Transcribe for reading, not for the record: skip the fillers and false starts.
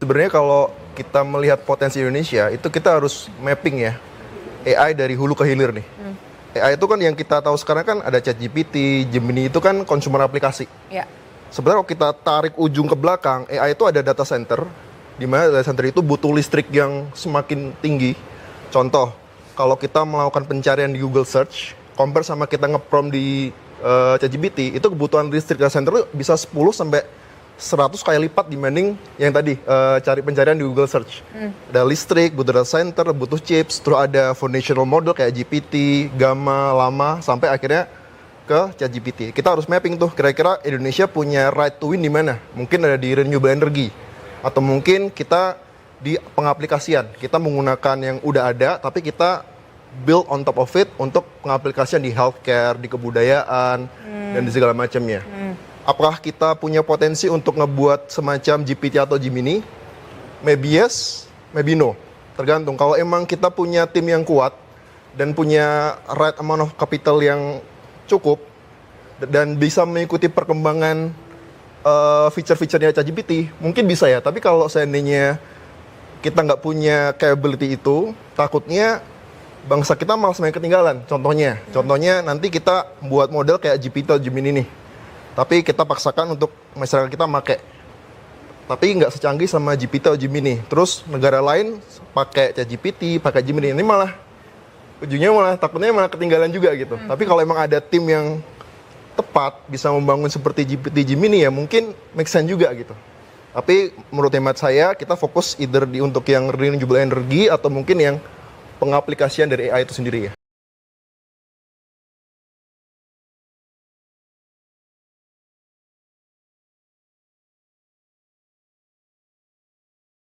sebenarnya kalau kita melihat potensi Indonesia, itu kita harus mapping ya AI dari hulu ke hilir nih. AI itu kan yang kita tahu sekarang kan ada ChatGPT, Gemini itu kan consumer aplikasi. Ya. Sebenarnya kalau kita tarik ujung ke belakang, AI itu ada data center, di mana data center itu butuh listrik yang semakin tinggi. Contoh, kalau kita melakukan pencarian di Google Search, compare sama kita nge-prompt di ChatGPT, itu kebutuhan listrik data center itu bisa 10 sampai 100 kali lipat dibanding yang tadi cari pencarian di Google Search. Ada listrik, butuh data center, butuh chips, terus ada foundational model kayak GPT, Gamma, Llama, sampai akhirnya ke ChatGPT. Kita harus mapping tuh, kira-kira Indonesia punya right to win di mana? Mungkin ada di renewable energy, atau mungkin kita di pengaplikasian. Kita menggunakan yang udah ada, tapi kita build on top of it untuk pengaplikasian di healthcare, di kebudayaan, dan di segala macamnya. Apakah kita punya potensi untuk ngebuat semacam GPT atau Gemini? Maybe yes, maybe no. Tergantung. Kalau emang kita punya tim yang kuat dan punya right amount of capital yang cukup dan bisa mengikuti perkembangan feature-featurenya ChatGPT, mungkin bisa ya. Tapi kalau seandainya kita nggak punya capability itu, takutnya bangsa kita malah semakin ketinggalan. Contohnya nanti kita buat model kayak GPT atau Gemini nih. Tapi kita paksakan untuk masyarakat kita pakai. Tapi nggak secanggih sama GPT atau Gemini. Terus negara lain pakai ChatGPT, pakai Gemini. Ini malah ujungnya takutnya malah ketinggalan juga gitu. Tapi kalau emang ada tim yang tepat bisa membangun seperti GPT, Gemini ya mungkin make sense juga gitu. Tapi menurut hemat saya kita fokus either untuk yang renewable energy atau mungkin yang pengaplikasian dari AI itu sendiri ya.